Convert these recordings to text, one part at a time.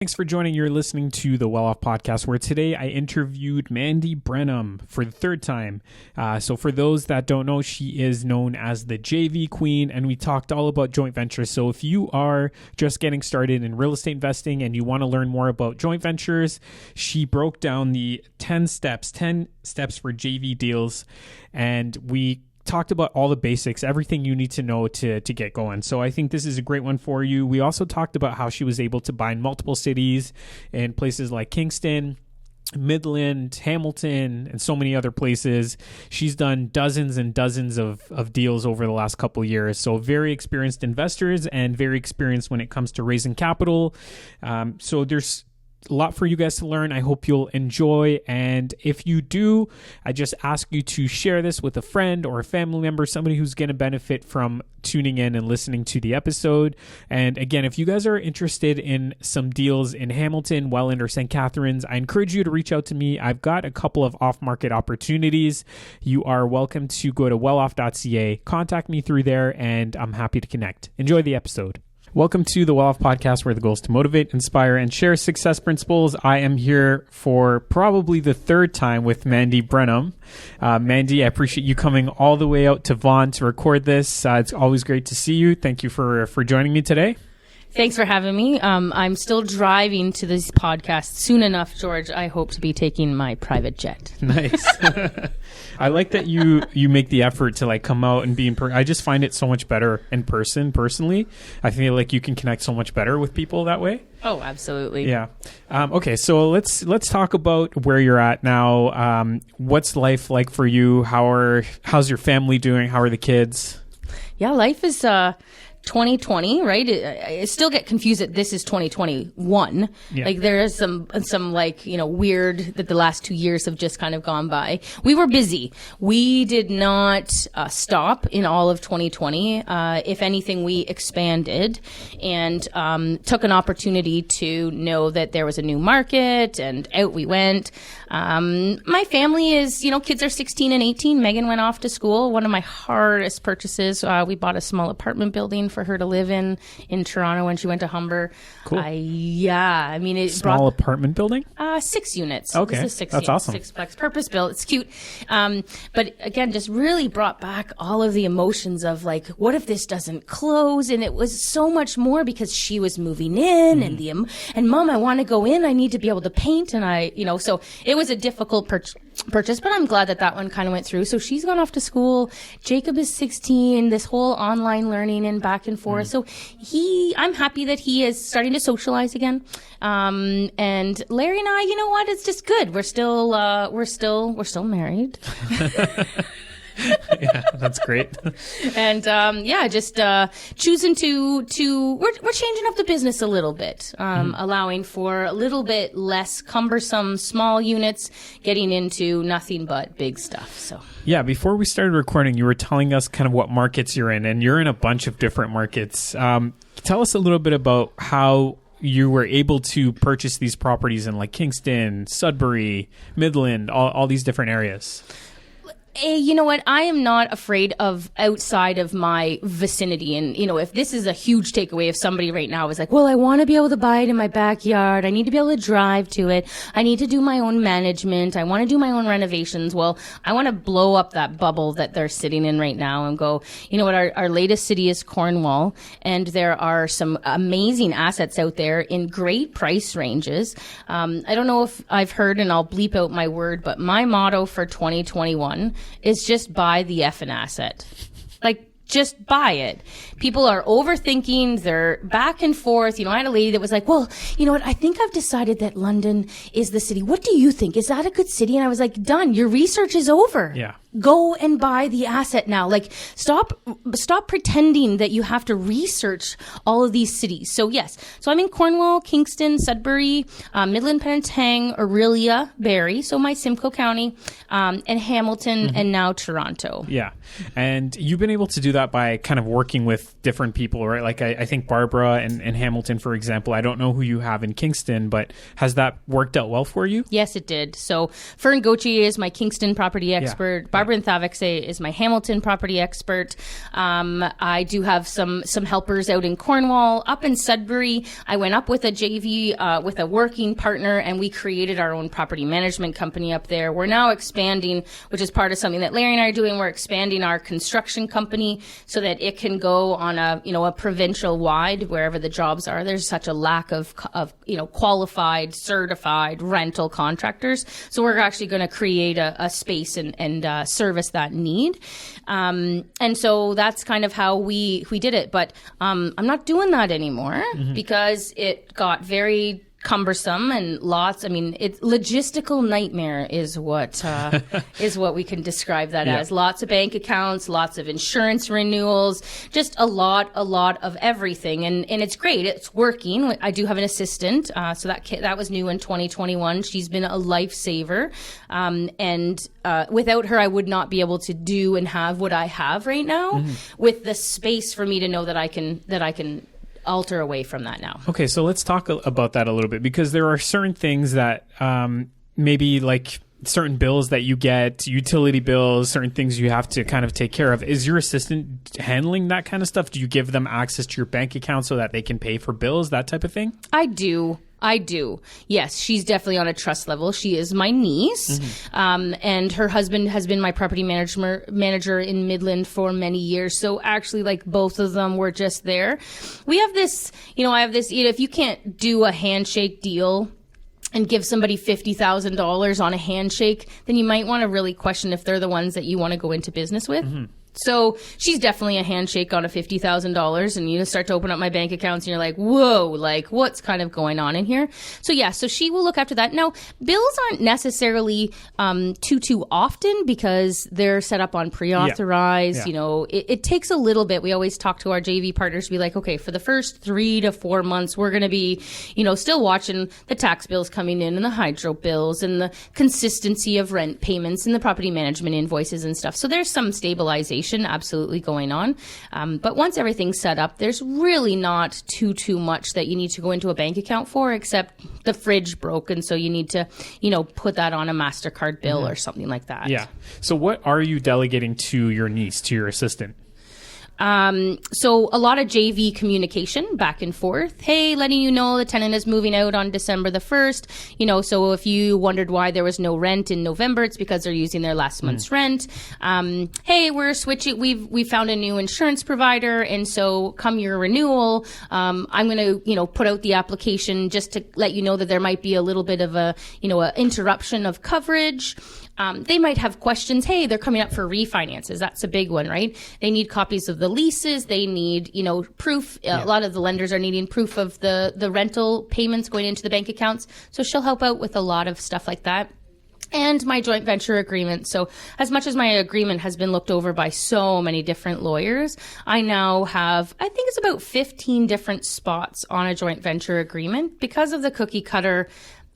Thanks for joining. You're listening to the Well Off Podcast, where today I interviewed Mandy Branham for the third time. So for those that don't know, she is known as the JV Queen, and we talked all about joint ventures. So if you are just getting started in real estate investing and you want to learn more about joint ventures, she broke down the 10 steps for JV deals, and we talked about all the basics, everything you need to know to get going. So I think this is a great one for you. We also talked about how she was able to buy in multiple cities in places like Kingston, Midland, Hamilton, and so many other places. She's done dozens and dozens of deals over the last couple of years. So very experienced investors and very experienced when it comes to raising capital. So there's a lot for you guys to learn. I hope you'll enjoy. And if you do, I just ask you to share this with a friend or a family member, somebody who's going to benefit from tuning in and listening to the episode. And again, if you guys are interested in some deals in Hamilton, Welland, or St. Catharines, I encourage you to reach out to me. I've got a couple of off-market opportunities. You are welcome to go to welloff.ca, contact me through there, and I'm happy to connect. Enjoy the episode. Welcome to the Well Off Podcast, where the goal is to motivate, inspire, and share success principles. I am here for probably the third time with Mandy Branham. Mandy, I appreciate you coming all the way out to Vaughan to record this. It's always great to see you. Thank you for joining me today. Thanks for having me. I'm still driving to this podcast. Soon enough, George, I hope to be taking my private jet. Nice. I like that you make the effort to come out and be in person. I just find it so much better in person, personally. I feel like you can connect so much better with people that way. Oh, absolutely. Yeah. Okay, so let's talk about where you're at now. What's life like for you? How's your family doing? How are the kids? Yeah, life is 2020, right? I still get confused that this is 2021. Yeah. There is some weird that the last 2 years have just kind of gone by. We were busy. We did not stop in all of 2020. If anything, we expanded and took an opportunity to know that there was a new market, and out we went. My family is, kids are 16 and 18. Megan went off to school. One of my hardest purchases, we bought a small apartment building for her to live in Toronto when she went to Humber. Cool. Small apartment building? 6 units. Okay. This is 6 That's units, awesome. 6-plex, purpose built. It's cute. But again, just really brought back all of the emotions of what if this doesn't close? And it was so much more because she was moving in and Mom, I want to go in. I need to be able to paint. And so it was a difficult purchase, but I'm glad that one kind of went through. So she's gone off to school. Jacob is 16, this whole online learning and back and forth. So I'm happy that he is starting to socialize again. And Larry and I, it's just good. We're still married. Yeah, that's great. And just choosing to we're changing up the business a little bit, allowing for a little bit less cumbersome small units, getting into nothing but big stuff. So yeah, before we started recording, you were telling us kind of what markets you're in, and you're in a bunch of different markets. Tell us a little bit about how you were able to purchase these properties in Kingston, Sudbury, Midland, all these different areas. You know what? I am not afraid of outside of my vicinity. And, if this is a huge takeaway, if somebody right now is like, well, I want to be able to buy it in my backyard. I need to be able to drive to it. I need to do my own management. I want to do my own renovations. Well, I want to blow up that bubble that they're sitting in right now and go, you know what? Our latest city is Cornwall, and there are some amazing assets out there in great price ranges. I don't know if I've heard, and I'll bleep out my word, but my motto for 2021 is just buy the effing asset. Just buy it. People are overthinking. They're back and forth. I had a lady that was like, well, you know what? I think I've decided that London is the city. What do you think? Is that a good city? And I was like, done. Your research is over. Yeah. Go and buy the asset now. Stop pretending that you have to research all of these cities. So yes. So I'm in Cornwall, Kingston, Sudbury, Midland, Penetang, Orillia, Barrie. So my Simcoe County, and Hamilton, and now Toronto. Yeah. And you've been able to do that by kind of working with different people, right? I think Barbara and Hamilton, for example, I don't know who you have in Kingston, but has that worked out well for you? Yes, it did. So Fern Gauthier is my Kingston property expert. Yeah. Barbara Nthavik is my Hamilton property expert. I do have some helpers out in Cornwall. Up in Sudbury, I went up with a JV, with a working partner, and we created our own property management company up there. We're now expanding, which is part of something that Larry and I are doing. We're expanding our construction company so that it can go on a provincial wide, wherever the jobs are. There's such a lack of qualified, certified rental contractors. So we're actually going to create a space and service that need. And so that's kind of how we did it. But I'm not doing that anymore because it got very cumbersome and logistical nightmare is what we can describe that as. Lots of bank accounts, lots of insurance renewals, just a lot of everything. And it's great. It's working. I do have an assistant. So that was new in 2021. She's been a lifesaver. And without her, I would not be able to do and have what I have right now with the space for me to know that I can alter away from that now. Okay, so let's talk about that a little bit, because there are certain things that maybe like certain bills that you get, utility bills, certain things you have to kind of take care of. Is your assistant handling that kind of stuff? Do you give them access to your bank account so that they can pay for bills, that type of thing? I do. Yes, she's definitely on a trust level. She is my niece. And her husband has been my property manager in Midland for many years. So actually, like, both of them were just there. We have this, if you can't do a handshake deal and give somebody $50,000 on a handshake, then you might want to really question if they're the ones that you want to go into business with. So she's definitely a handshake on a $50,000, and you start to open up my bank accounts and you're like, whoa, like what's kind of going on in here? So yeah, so she will look after that. Now, bills aren't necessarily too often because they're set up on pre-authorized. It takes a little bit. We always talk to our JV partners to be like, okay, for the first 3 to 4 months, we're going to be, still watching the tax bills coming in and the hydro bills and the consistency of rent payments and the property management invoices and stuff. So there's some stabilization absolutely going on. But once everything's set up, there's really not too much that you need to go into a bank account for, except the fridge broke. And so you need to, put that on a MasterCard bill or something like that. Yeah. So what are you delegating to your niece, to your assistant? So a lot of JV communication back and forth. Hey, letting you know the tenant is moving out on December the 1st. So if you wondered why there was no rent in November, it's because they're using their last month's rent. Hey, we're switching. We found a new insurance provider. And so come your renewal, I'm going to, put out the application just to let you know that there might be a little bit of a interruption of coverage. They might have questions. Hey, they're coming up for refinances. That's a big one, right? They need copies of the leases. They need, proof. A lot of the lenders are needing proof of the rental payments going into the bank accounts. So she'll help out with a lot of stuff like that. And my joint venture agreement. So as much as my agreement has been looked over by so many different lawyers, I now have, I think it's about 15 different spots on a joint venture agreement because of the cookie cutter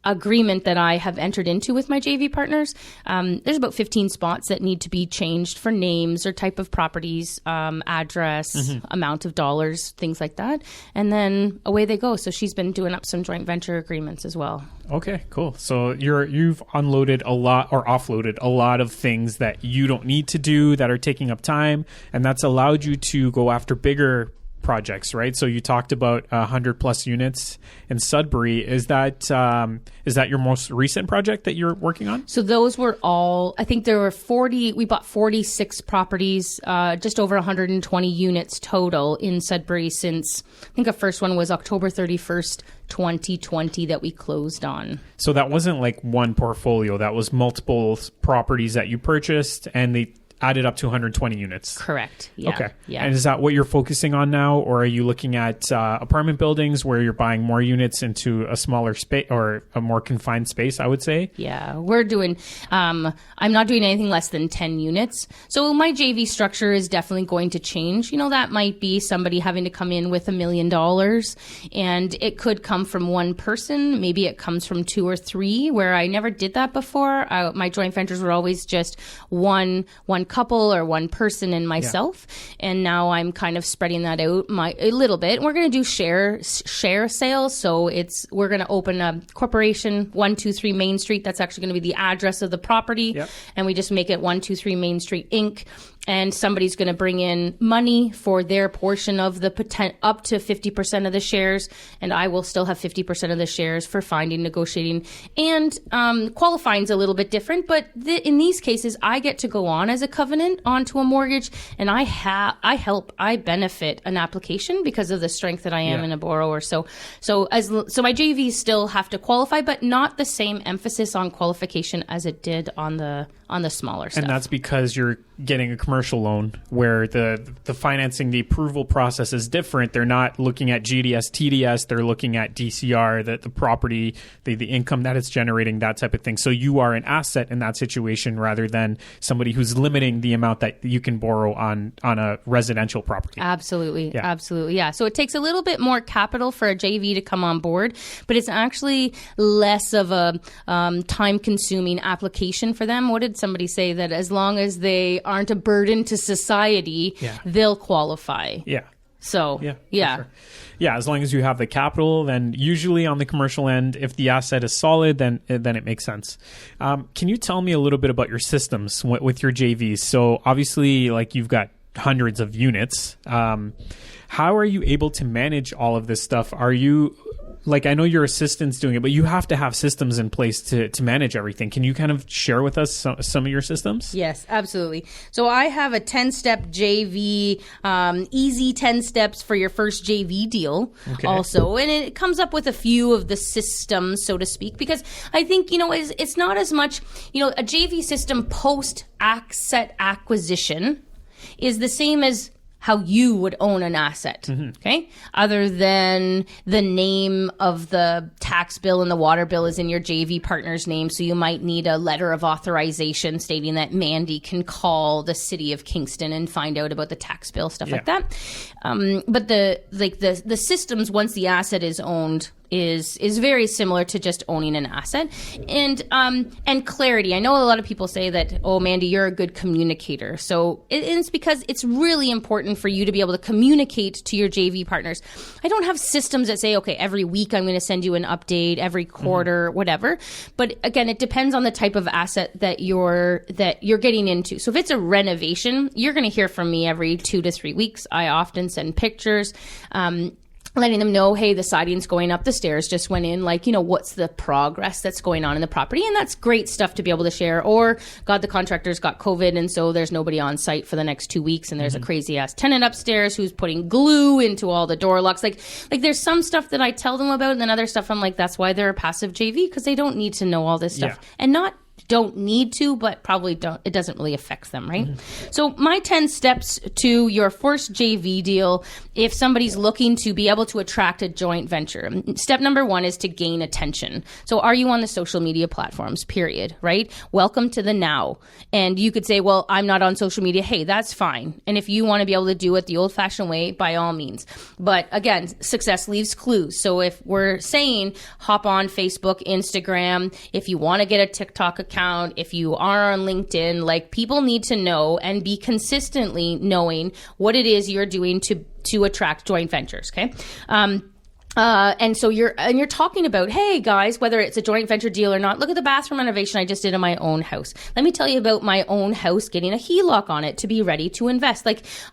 agreement that I have entered into with my JV partners. There's about 15 spots that need to be changed for names or type of properties, address, amount of dollars, things like that. And then away they go. So she's been doing up some joint venture agreements as well. Okay, cool. So you've unloaded a lot or offloaded a lot of things that you don't need to do that are taking up time, and that's allowed you to go after bigger projects, right? So you talked about 100 plus units in Sudbury. Is that your most recent project that you're working on? So those were all, I think there were 40, we bought 46 properties, just over 120 units total in Sudbury since, I think the first one was October 31st, 2020 that we closed on. So that wasn't like one portfolio, that was multiple properties that you purchased and they added up to 120 units. Correct. Yeah. Okay. Yeah. And is that what you're focusing on now, or are you looking at apartment buildings where you're buying more units into a smaller space or a more confined space, I would say? Yeah, we're doing, I'm not doing anything less than 10 units. So my JV structure is definitely going to change. That might be somebody having to come in with $1 million, and it could come from one person. Maybe it comes from 2 or 3, where I never did that before. My joint ventures were always just one one couple or one person and myself. And now I'm kind of spreading that out a little bit. We're going to do share sales. So we're going to open a corporation, 123 Main Street. That's actually going to be the address of the property. Yep. And we just make it 123 Main Street Inc. And somebody's going to bring in money for their portion of the up to 50% of the shares. And I will still have 50% of the shares for finding, negotiating, and qualifying is a little bit different. But in these cases, I get to go on as a covenant onto a mortgage, and I benefit an application because of the strength that I am in a borrower. So my JVs still have to qualify, but not the same emphasis on qualification as it did on the smaller stuff. And that's because you're getting a commercial loan where the financing, the approval process is different. They're not looking at GDS, TDS. They're looking at DCR, the property, the income that it's generating, that type of thing. So you are an asset in that situation rather than somebody who's limiting the amount that you can borrow on a residential property. Absolutely. Yeah. Absolutely. Yeah. So it takes a little bit more capital for a JV to come on board, but it's actually less of a time-consuming application for them. What did somebody say? That as long as they aren't a burden to society, they'll qualify. Yeah. So, sure. Yeah, as long as you have the capital, then usually on the commercial end, if the asset is solid, then it makes sense. Can you tell me a little bit about your systems with your JVs? So obviously, like, you've got hundreds of units. How are you able to manage all of this stuff? Are you... Like, I know your assistant's doing it, but you have to have systems in place to manage everything. Can you kind of share with us some of your systems? Yes, absolutely. So I have a 10-step JV, easy 10 steps for your first JV deal also. And it comes up with a few of the systems, so to speak, because I think, it's not as much, a JV system post-asset acquisition is the same as how you would own an asset, okay? Other than the name of the tax bill and the water bill is in your JV partner's name, so you might need a letter of authorization stating that Mandy can call the city of Kingston and find out about the tax bill, stuff like that. But the systems, once the asset is owned, is very similar to just owning an asset. And clarity. I know a lot of people say that, oh, Mandy, you're a good communicator. So it's because it's really important for you to be able to communicate to your JV partners. I don't have systems that say, okay, every week I'm going to send you an update, every quarter, whatever. But again, it depends on the type of asset that you're getting into. So if it's a renovation, you're going to hear from me every 2 to 3 weeks. I often send pictures. Letting them know, hey, the siding's going up, the stairs just went in, what's the progress that's going on in the property? And that's great stuff to be able to share. Or, God, the contractor's got COVID, and so there's nobody on site for the next 2 weeks, and there's a crazy-ass tenant upstairs who's putting glue into all the door locks. Like there's some stuff that I tell them about, and then other stuff I'm like, that's why they're a passive JV, because they don't need to know all this stuff. And don't need to, but probably don't. It doesn't really affect them, right? So my 10 steps to your first JV deal, if somebody's looking to be able to attract a joint venture. Step number 1 is to gain attention. So are you on the social media platforms, period, right? Welcome to the now. And you could say, well, I'm not on social media. Hey, that's fine. And if you want to be able to do it the old fashioned way, by all means. But again, success leaves clues. So if we're saying hop on Facebook, Instagram, if you want to get a TikTok account, if you are on LinkedIn, people need to know and be consistently knowing what it is you're doing to attract joint ventures. Okay. And so you're talking about, hey guys, whether it's a joint venture deal or not, look at the bathroom renovation I just did in my own house. Let me tell you about my own house getting a HELOC on it to be ready to invest.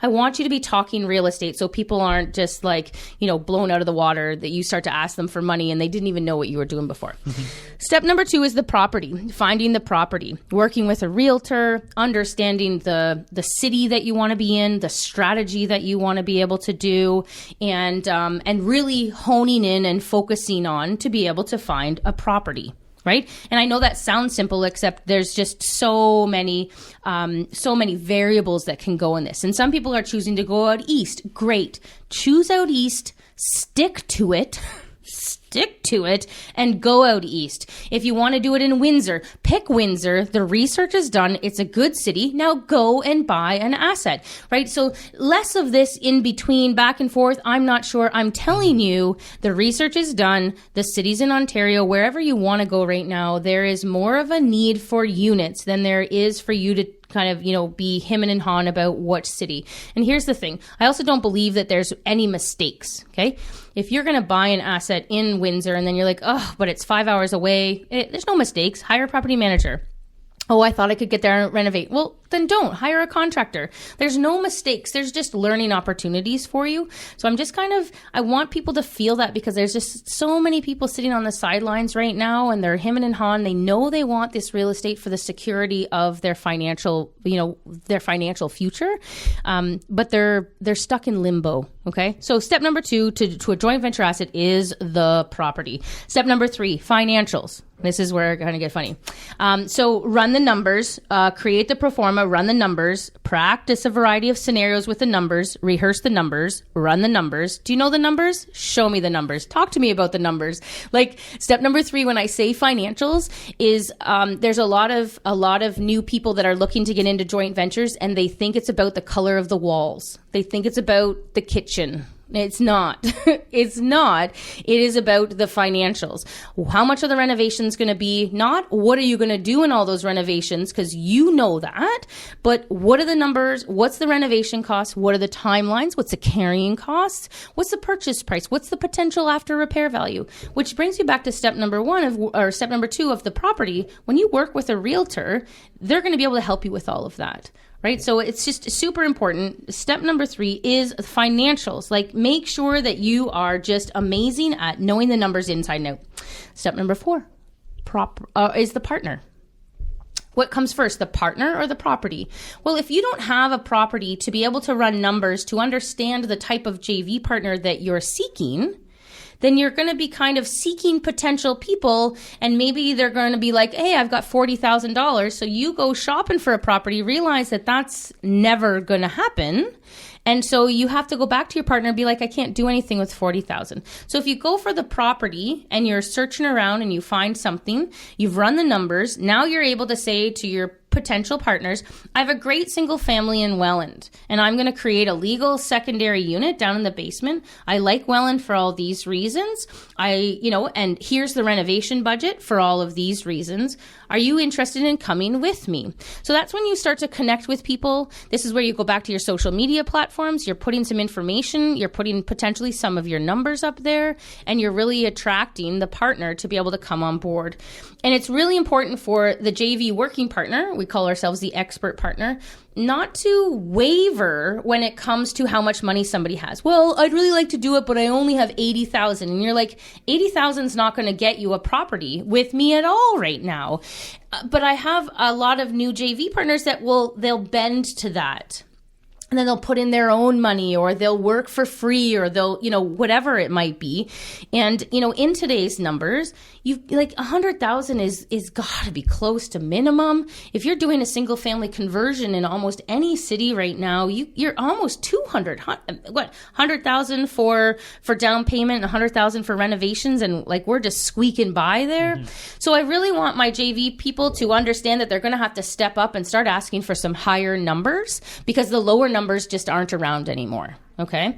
I want you to be talking real estate so people aren't just blown out of the water, that you start to ask them for money and they didn't even know what you were doing before. Step number 2 is the property, finding the property, working with a realtor, understanding the city that you want to be in, the strategy that you want to be able to do, and really honing in and focusing on to be able to find a property, right? And I know that sounds simple, except there's just so many variables that can go in this. And some people are choosing to go out east. Great. Choose out east, stick to it, and go out east. If you want to do it in Windsor, pick Windsor. The research is done. It's a good city. Now go and buy an asset, right? So less of this in between, back and forth. I'm not sure. I'm telling you, the research is done. The cities in Ontario, wherever you want to go right now, there is more of a need for units than there is for you to kind of, be him and hawing about what city. And here's the thing. I also don't believe that there's any mistakes. Okay. If you're going to buy an asset in Windsor and then you're like, oh, but it's 5 hours away, there's no mistakes. Hire a property manager. Oh, I thought I could get there and renovate. Well, then don't. Hire a contractor. There's no mistakes. There's just learning opportunities for you. So I'm just I want people to feel that, because there's just so many people sitting on the sidelines right now, and they're him and hawing. They know they want this real estate for the security of their financial, their financial future. But they're stuck in limbo. Okay. So step number 2 to a joint venture asset is the property. Step number 3, financials. This is where it's going to get funny. So run the numbers, create the pro forma, run the numbers, practice a variety of scenarios with the numbers, rehearse the numbers, run the numbers. Do you know the numbers? Show me the numbers. Talk to me about the numbers. Like step number 3, when I say financials, is there's a lot of new people that are looking to get into joint ventures, and they think it's about the color of the walls. They think it's about the kitchen. It's not. It's not. It is about the financials. How much are the renovations going to be? Not what are you going to do in all those renovations, because you know that. But what are the numbers? What's the renovation cost? What are the timelines? What's the carrying costs? What's the purchase price? What's the potential after repair value? Which brings you back to step number 2 of the property. When you work with a realtor, they're going to be able to help you with all of that. Right? So it's just super important. Step number 3 is financials. Like, make sure that you are just amazing at knowing the numbers inside and out. Step number 4 is the partner. What comes first, the partner or the property? Well, if you don't have a property to be able to run numbers, to understand the type of JV partner that you're seeking, then you're going to be kind of seeking potential people, and maybe they're going to be like, hey, I've got $40,000. So you go shopping for a property, realize that that's never going to happen. And so you have to go back to your partner and be like, I can't do anything with $40,000. So if you go for the property and you're searching around and you find something, you've run the numbers, now you're able to say to your potential partners, I have a great single family in Welland, and I'm going to create a legal secondary unit down in the basement. I like Welland for all these reasons. And here's the renovation budget for all of these reasons. Are you interested in coming with me? So that's when you start to connect with people. This is where you go back to your social media platforms. You're putting some information, you're putting potentially some of your numbers up there, and you're really attracting the partner to be able to come on board. And it's really important for the JV working partner, we call ourselves the expert partner, not to waver when it comes to how much money somebody has. Well, I'd really like to do it, but I only have $80,000. And you're like, $80,000 is not going to get you a property with me at all right now. But I have a lot of new JV partners that they'll bend to that. And then they'll put in their own money, or they'll work for free, or they'll, whatever it might be. And, in today's numbers, you've like 100,000 is gotta be close to minimum. If you're doing a single family conversion in almost any city right now, you're almost 100,000 for down payment, 100,000 for renovations. And like, we're just squeaking by there. Mm-hmm. So I really want my JV people to understand that they're going to have to step up and start asking for some higher numbers, because the lower numbers just aren't around anymore. Okay.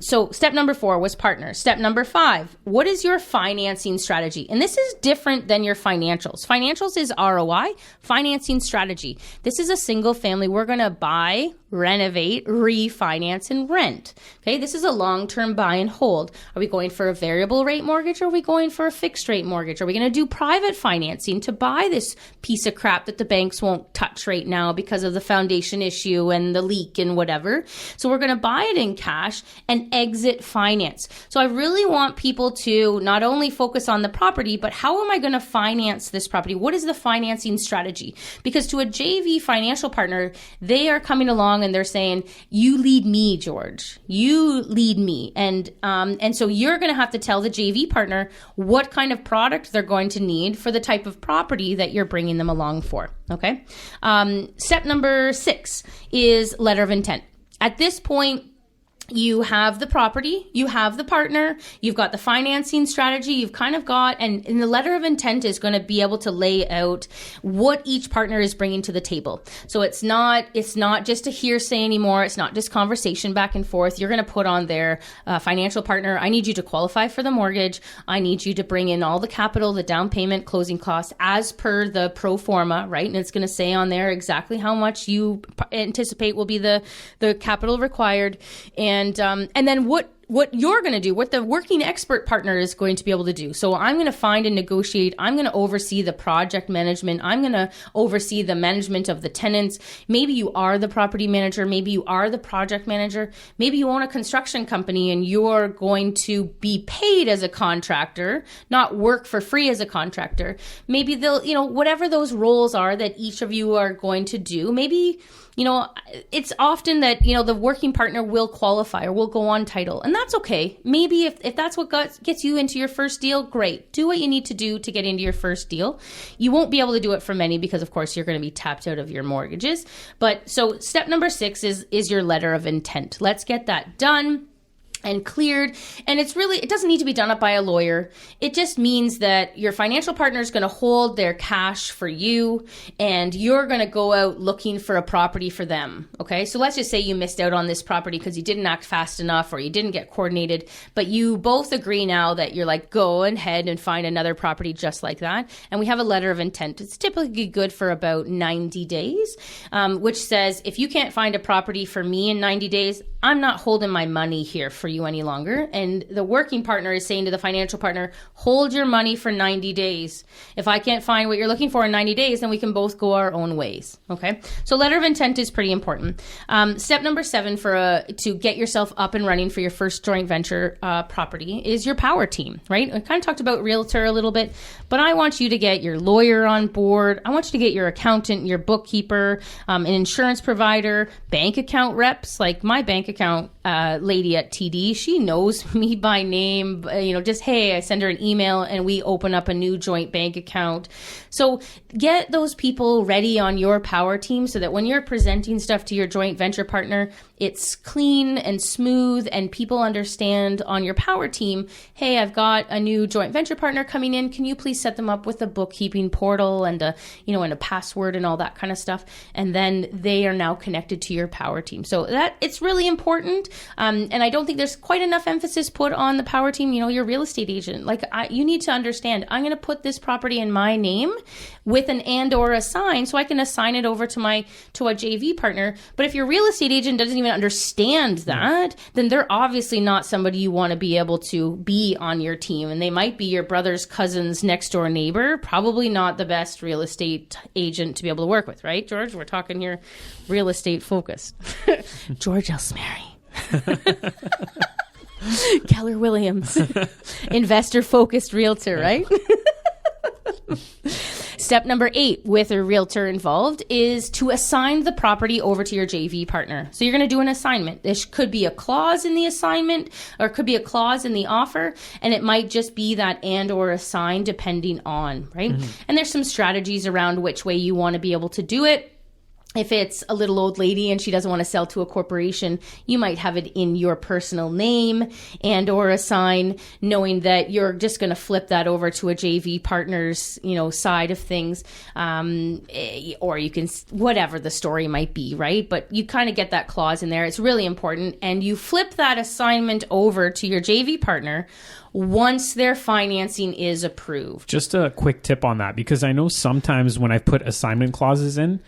So step number 4 was partners. Step number 5, what is your financing strategy? And this is different than your financials. Financials is ROI, financing strategy. This is a single family. We're going to buy, renovate, refinance, and rent. Okay. This is a long-term buy and hold. Are we going for a variable rate mortgage, or are we going for a fixed rate mortgage? Are we going to do private financing to buy this piece of crap that the banks won't touch right now because of the foundation issue and the leak and whatever? So we're going to buy it in cash and exit finance. So I really want people to not only focus on the property, but how am I going to finance this property? What is the financing strategy? Because to a JV financial partner, they are coming along and they're saying, you lead me, George. You lead me. And so you're going to have to tell the JV partner what kind of product they're going to need for the type of property that you're bringing them along for. Okay. Step number 6 is letter of intent. At this point, you have the property, you have the partner, you've got the financing strategy, you've kind of got, and the letter of intent is going to be able to lay out what each partner is bringing to the table. So it's not just a hearsay anymore. It's not just conversation back and forth. You're going to put on there, financial partner, I need you to qualify for the mortgage. I need you to bring in all the capital, the down payment, closing costs as per the pro forma, right? And it's going to say on there exactly how much you anticipate will be the capital required. And then what you're going to do, what the working expert partner is going to be able to do. So I'm going to find and negotiate. I'm going to oversee the project management. I'm going to oversee the management of the tenants. Maybe you are the property manager. Maybe you are the project manager. Maybe you own a construction company and you're going to be paid as a contractor, not work for free as a contractor. Maybe they'll, whatever those roles are that each of you are going to do, maybe it's often that, the working partner will qualify or will go on title. And that's okay. Maybe if that's what gets you into your first deal, great. Do what you need to do to get into your first deal. You won't be able to do it for many because, of course, you're going to be tapped out of your mortgages. But so step number 6 is your letter of intent. Let's get that done and cleared. And it doesn't need to be done up by a lawyer. It just means that your financial partner is going to hold their cash for you and you're going to go out looking for a property for them. Okay. So let's just say you missed out on this property because you didn't act fast enough or you didn't get coordinated, but you both agree now that you're like, go ahead and find another property just like that. And we have a letter of intent. It's typically good for about 90 days, which says if you can't find a property for me in 90 days, I'm not holding my money here for you any longer. And the working partner is saying to the financial partner, hold your money for 90 days. If I can't find what you're looking for in 90 days, then we can both go our own ways. Okay. So letter of intent is pretty important. Step number 7 to get yourself up and running for your first joint venture property is your power team, right? I kind of talked about Realtor a little bit, but I want you to get your lawyer on board. I want you to get your accountant, your bookkeeper, an insurance provider, bank account reps, like my bank account lady at TD. She knows me by name, just, hey, I send her an email and we open up a new joint bank account. So get those people ready on your power team so that when you're presenting stuff to your joint venture partner, it's clean and smooth and people understand on your power team, hey, I've got a new joint venture partner coming in. Can you please set them up with a bookkeeping portal and and a password and all that kind of stuff? And then they are now connected to your power team. So that it's really important. And I don't think there's quite enough emphasis put on the power team. Your real estate agent, you need to understand, I'm going to put this property in my name with an and or a sign so I can assign it over to a JV partner. But if your real estate agent doesn't even understand that, then they're obviously not somebody you want to be able to be on your team. And they might be your brother's cousin's next door neighbor, probably not the best real estate agent to be able to work with, right, George? We're talking here real estate focused. George Elsmary. Keller Williams, investor focused realtor, right? Step number 8 with a realtor involved is to assign the property over to your JV partner. So you're going to do an assignment. This could be a clause in the assignment or it could be a clause in the offer, and it might just be that and or assign depending on, right? Mm-hmm. And there's some strategies around which way you want to be able to do it. If it's a little old lady and she doesn't want to sell to a corporation, you might have it in your personal name and or assign, knowing that you're just going to flip that over to a JV partner's, side of things. Or you can, whatever the story might be, right? But you kind of get that clause in there. It's really important. And you flip that assignment over to your JV partner once their financing is approved. Just a quick tip on that, because I know sometimes when I put assignment clauses in,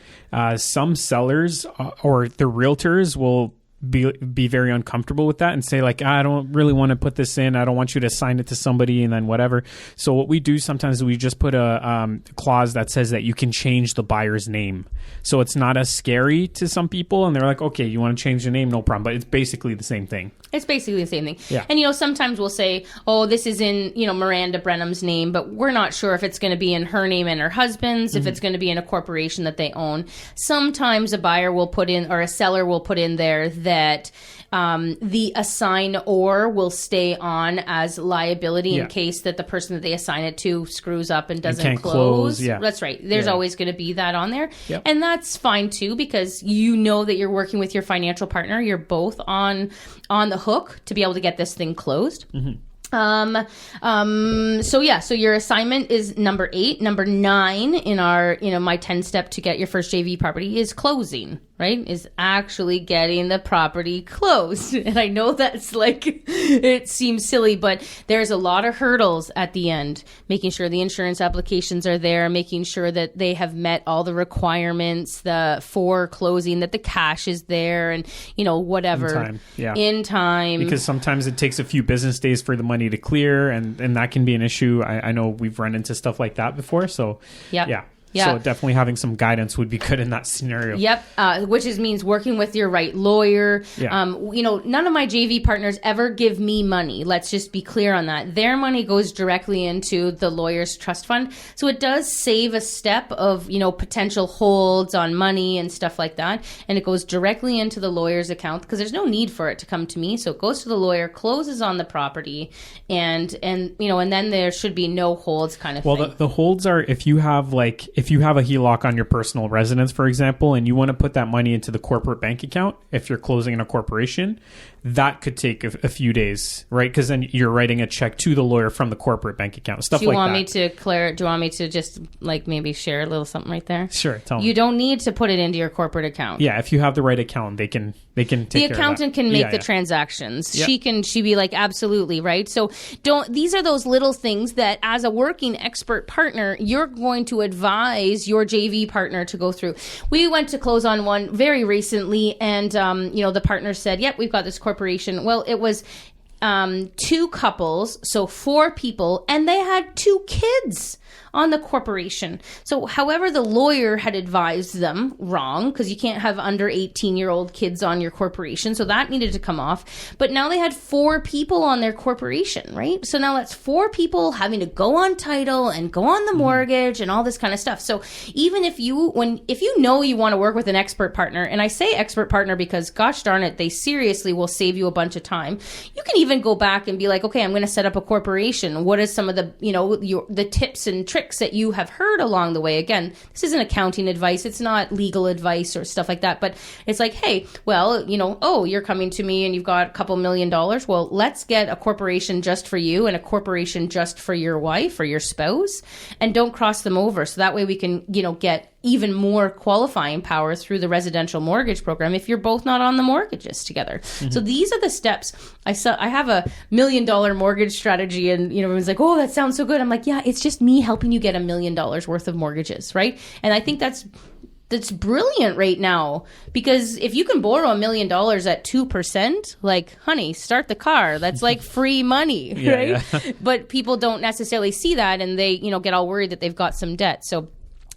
some sellers or the realtors will be very uncomfortable with that and say I don't really want to put this in. I don't want you to assign it to somebody and then whatever. So what we do sometimes is we just put a clause that says that you can change the buyer's name. So it's not as scary to some people and they're like, okay, you want to change the name? No problem. But it's basically the same thing. It's basically the same thing. Yeah. And, sometimes we'll say, oh, this is in, Miranda Branham's name, but we're not sure if it's going to be in her name and her husband's, if it's going to be in a corporation that they own. Sometimes a buyer will put in, or a seller will put in there that that the assign-or will stay on as liability in case that the person that they assign it to screws up and doesn't can't close. Yeah. That's right. There's always going to be that on there. Yep. And that's fine too, because you know that you're working with your financial partner. You're both on the hook to be able to get this thing closed. Mm-hmm. So your assignment is number 8. Number 9 in our, my 10-step to get your first JV property is closing, right? Is actually getting the property closed. And I know that's it seems silly, but there's a lot of hurdles at the end, making sure the insurance applications are there, making sure that they have met all the requirements, for closing, that the cash is there, and, whatever. In time. Yeah. In time. Because sometimes it takes a few business days for the money to clear, and that can be an issue. I know we've run into stuff like that before. So yeah. So definitely having some guidance would be good in that scenario. Yep. Which means working with your right lawyer. Yeah. None of my JV partners ever give me money. Let's just be clear on that. Their money goes directly into the lawyer's trust fund. So it does save a step of, potential holds on money and stuff like that. And it goes directly into the lawyer's account because there's no need for it to come to me. So it goes to the lawyer, closes on the property, and then there should be no holds kind of thing. Well, the holds are if you have a HELOC on your personal residence, for example, and you want to put that money into the corporate bank account, if you're closing in a corporation, that could take a few days, right? Because then you're writing a check to the lawyer from the corporate bank account, stuff like that. Do you want me to just maybe share a little something right there? Sure, tell me. You don't need to put it into your corporate account. Yeah, if you have the right account, they can take care of that. The accountant can make the transactions. Yep. She'd be like, absolutely, right? So these are those little things that as a working expert partner, you're going to advise your JV partner to go through. We went to close on one very recently, and the partner said, yep, we've got this corporation. Well, it was 2 couples, so 4 people, and they had 2 kids on the corporation. So however the lawyer had advised them wrong, because you can't have under 18-year-old kids on your corporation, so that needed to come off. But now they had 4 people on their corporation, right? So now that's 4 people having to go on title and go on the mortgage and all this kind of stuff. So even if you know you want to work with an expert partner, and I say expert partner because gosh darn it, they seriously will save you a bunch of time. You can even go back and be like, okay, I'm going to set up a corporation. What is some of the, the tips and tricks that you have heard along the way? Again, this isn't accounting advice. It's not legal advice or stuff like that. But it's like, hey, well, you're coming to me and you've got a couple $1 million. Well, let's get a corporation just for you and a corporation just for your wife or your spouse, and don't cross them over. So that way we can, get even more qualifying power through the residential mortgage program if you're both not on the mortgages together. Mm-hmm. So these are the steps. I have a $1 million mortgage strategy, and everyone's like, oh, that sounds so good. I'm like, yeah, it's just me helping you get $1 million worth of mortgages, right? And I think that's brilliant right now, because if you can borrow $1 million at 2%, like, honey, start the car. That's like free money, right? Yeah. But people don't necessarily see that, and they, get all worried that they've got some debt. So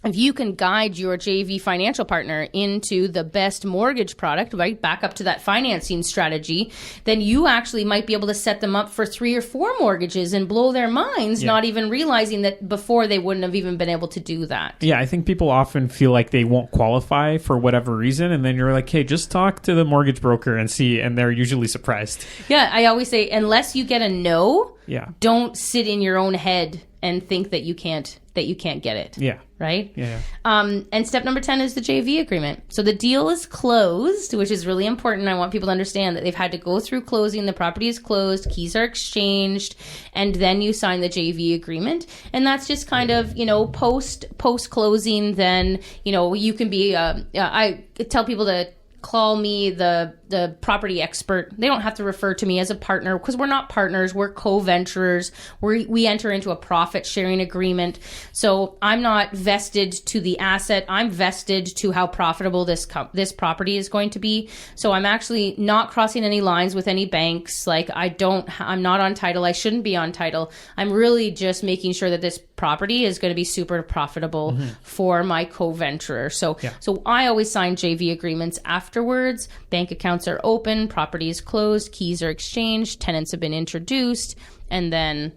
if you can guide your JV financial partner into the best mortgage product, right, back up to that financing strategy, then you actually might be able to set them up for 3 or 4 mortgages and blow their minds, not even realizing that before they wouldn't have even been able to do that. Yeah, I think people often feel like they won't qualify for whatever reason, and then you're like, hey, just talk to the mortgage broker and see, and they're usually surprised. Yeah, I always say, unless you get a no, yeah, don't sit in your own head and think that you can't get it. Yeah. Right? Yeah. And step number 10 is the JV agreement. So the deal is closed, which is really important. I want people to understand that they've had to go through closing. The property is closed, keys are exchanged, and then you sign the JV agreement. And that's just kind of, post closing. Then, you can be, I tell people to call me the property expert. They don't have to refer to me as a partner, because we're not partners. We're co-venturers. We enter into a profit sharing agreement. So I'm not vested to the asset. I'm vested to how profitable this property is going to be. So I'm actually not crossing any lines with any banks. Like I'm not on title. I shouldn't be on title. I'm really just making sure that this property is going to be super profitable for my co-venturer. So I always sign JV agreements afterwards. Bank accounts are open, property is closed, keys are exchanged, tenants have been introduced, and then,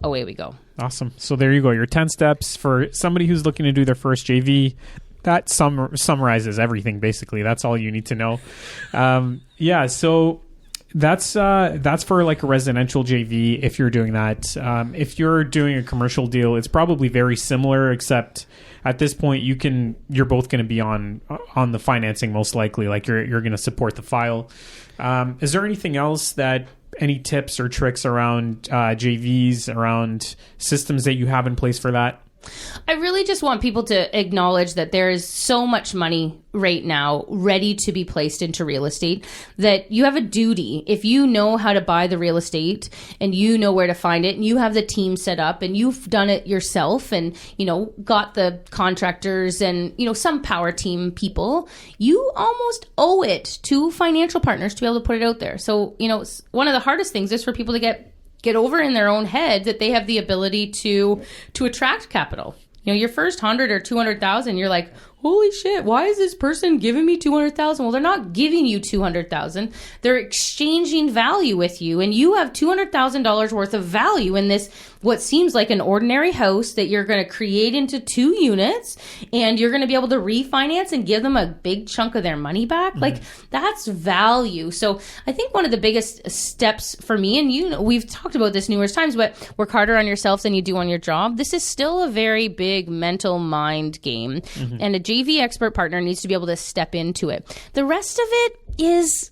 away we go. Awesome. So there you go. Your 10 steps for somebody who's looking to do their first JV. that summarizes everything. Basically, that's all you need to know. So that's for like a residential JV. If you're doing that, if you're doing a commercial deal, it's probably very similar, except at this point you're both going to be on the financing most likely. Like you're going to support the file. Is there anything else any tips or tricks around JVs, around systems that you have in place for that? I really just want people to acknowledge that there is so much money right now ready to be placed into real estate that you have a duty. If you know how to buy the real estate and you know where to find it and you have the team set up and you've done it yourself and, got the contractors and, some power team people, you almost owe it to financial partners to be able to put it out there. So, one of the hardest things is for people to get over in their own head that they have the ability to attract capital. Your first 100 or 200,000, you're like, holy shit, why is this person giving me 200,000? Well, they're not giving you 200,000. They're exchanging value with you, and you have $200,000 worth of value in this, what seems like an ordinary house that you're going to create into 2 units, and you're going to be able to refinance and give them a big chunk of their money back. Mm-hmm. Like, that's value. So I think one of the biggest steps for me, and we've talked about this numerous times, but work harder on yourself than you do on your job. This is still a very big mental mind game. Mm-hmm. And a JV expert partner needs to be able to step into it. The rest of it is,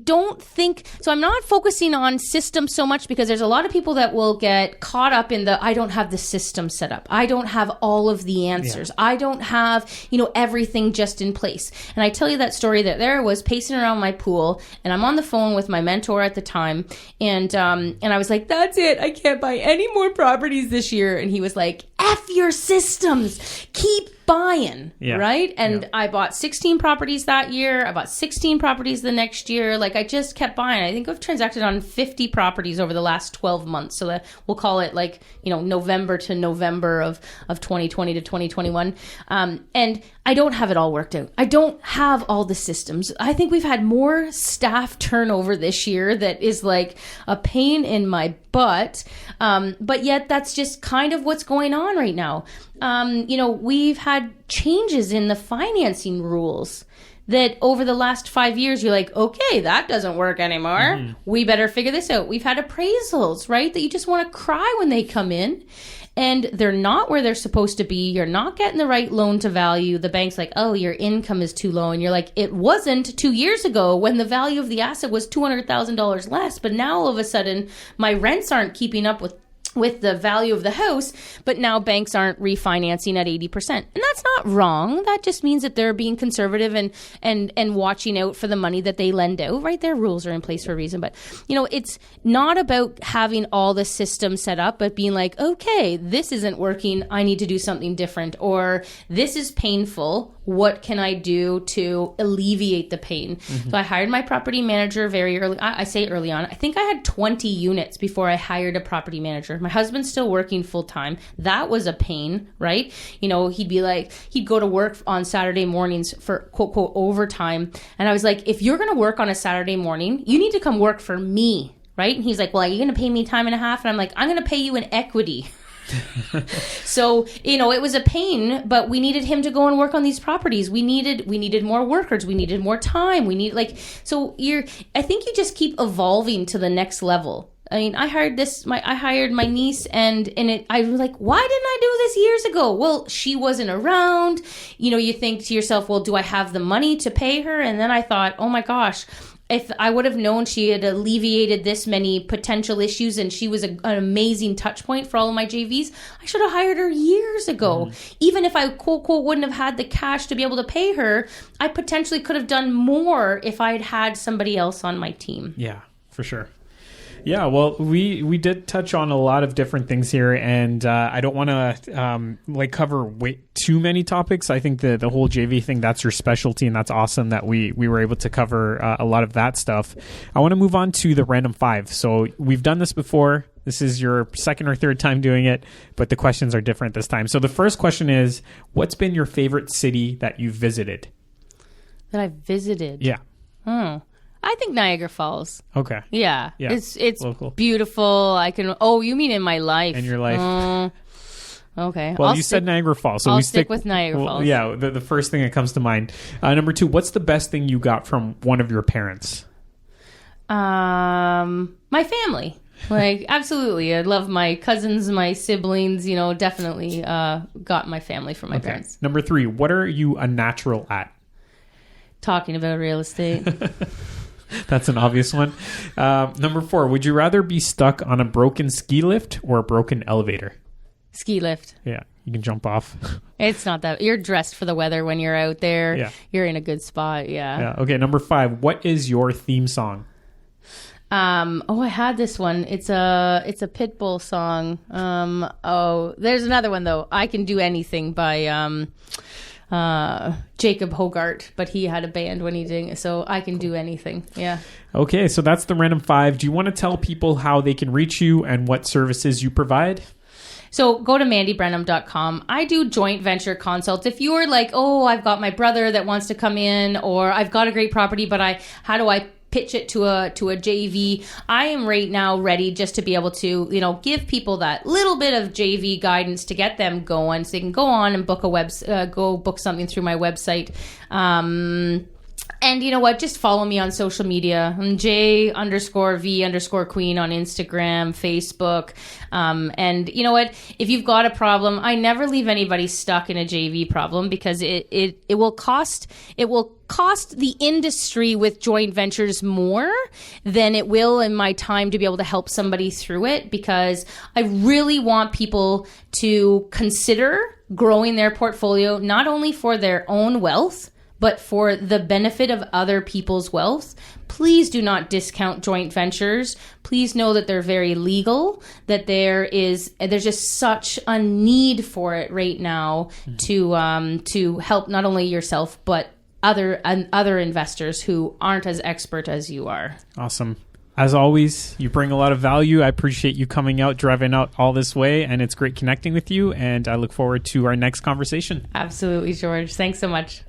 don't think, so I'm not focusing on systems so much because there's a lot of people that will get caught up in I don't have the system set up. I don't have all of the answers. Yeah. I don't have, everything just in place. And I tell you that story that there was pacing around my pool and I'm on the phone with my mentor at the time. And I was like, that's it. I can't buy any more properties this year. And he was like, F your systems. Keep buying, right? And I bought 16 properties that year. I bought 16 properties the next year. Like, I just kept buying. I think I've transacted on 50 properties over the last 12 months. So that we'll call it November to November of 2020 to 2021. And I don't have it all worked out. I don't have all the systems. I think we've had more staff turnover this year that is like a pain in my butt. But yet that's just kind of what's going on right now. We've had changes in the financing rules that over the last 5 years, you're like, okay, that doesn't work anymore. Mm-hmm. We better figure this out. We've had appraisals, right? That you just want to cry when they come in and they're not where they're supposed to be. You're not getting the right loan to value. The bank's like, oh, your income is too low. And you're like, it wasn't 2 years ago when the value of the asset was $200,000 less. But now all of a sudden, my rents aren't keeping up with the value of the house, but now banks aren't refinancing at 80%. And that's not wrong. That just means that they're being conservative and watching out for the money that they lend out, right? Their rules are in place for a reason. But, it's not about having all the systems set up, but being like, okay, this isn't working. I need to do something different. Or this is painful. What can I do to alleviate the pain? Mm-hmm. So I hired my property manager very early. I say early on. I think I had 20 units before I hired a property manager. My husband's still working full time. That was a pain, right? He'd go to work on Saturday mornings for quote, quote, overtime. And I was like, if you're going to work on a Saturday morning, you need to come work for me, right? And he's like, well, are you going to pay me time and a half? And I'm like, I'm going to pay you in equity. So, it was a pain, but we needed him to go and work on these properties. We needed more workers. We needed more time. I think you just keep evolving to the next level. I mean, I hired my niece and I was like, why didn't I do this years ago? Well, she wasn't around. You think to yourself, well, do I have the money to pay her? And then I thought, oh my gosh, if I would have known she had alleviated this many potential issues and she was an amazing touch point for all of my JVs, I should have hired her years ago. Mm-hmm. Even if I, quote, quote, wouldn't have had the cash to be able to pay her, I potentially could have done more if I had had somebody else on my team. Yeah, for sure. Yeah, well, we did touch on a lot of different things here, and I don't want to cover way too many topics. I think the whole JV thing, that's your specialty, and that's awesome that we were able to cover a lot of that stuff. I want to move on to the random 5. So we've done this before. This is your second or third time doing it, but the questions are different this time. So the first question is, what's been your favorite city that you've visited? That I've visited? Yeah. I think Niagara Falls. Okay. Yeah. It's local. Beautiful. You mean in my life? In your life. Okay. Well, you said Niagara Falls, so I'll we stick with Niagara Falls. Yeah, the first thing that comes to mind. Number 2, what's the best thing you got from one of your parents? My family. Like, absolutely. I love my cousins, my siblings, definitely got my family from my parents. Number 3, what are you a natural at? Talking about real estate. That's an obvious one. Number 4, would you rather be stuck on a broken ski lift or a broken elevator? Ski lift. Yeah, you can jump off. It's not that. You're dressed for the weather when you're out there. Yeah. You're in a good spot. Yeah. Okay, number 5, what is your theme song? I had this one. It's a Pitbull song. There's another one though. I Can Do Anything by Jacob Hogarth, but he had a band when he did it, so I Can Do Anything. Yeah. Okay, so that's the random 5. Do you want to tell people how they can reach you and what services you provide? So go to mandybranham.com. I do joint venture consults. If you're like, oh, I've got my brother that wants to come in, or I've got a great property, but how do I pitch it to a JV? I am right now ready just to be able to, give people that little bit of JV guidance to get them going, so they can go on and book go book something through my website. And you know what? Just follow me on social media. I'm J_V_Queen on Instagram, Facebook. And you know what? If you've got a problem, I never leave anybody stuck in a JV problem, because it will cost the industry with joint ventures more than it will in my time to be able to help somebody through it, because I really want people to consider growing their portfolio, not only for their own wealth, but for the benefit of other people's wealth. Please do not discount joint ventures. Please know that they're very legal, that there's just such a need for it right now to help not only yourself, but other investors who aren't as expert as you are. Awesome. As always, you bring a lot of value. I appreciate you coming out, driving out all this way, and it's great connecting with you, and I look forward to our next conversation. Absolutely, George. Thanks so much.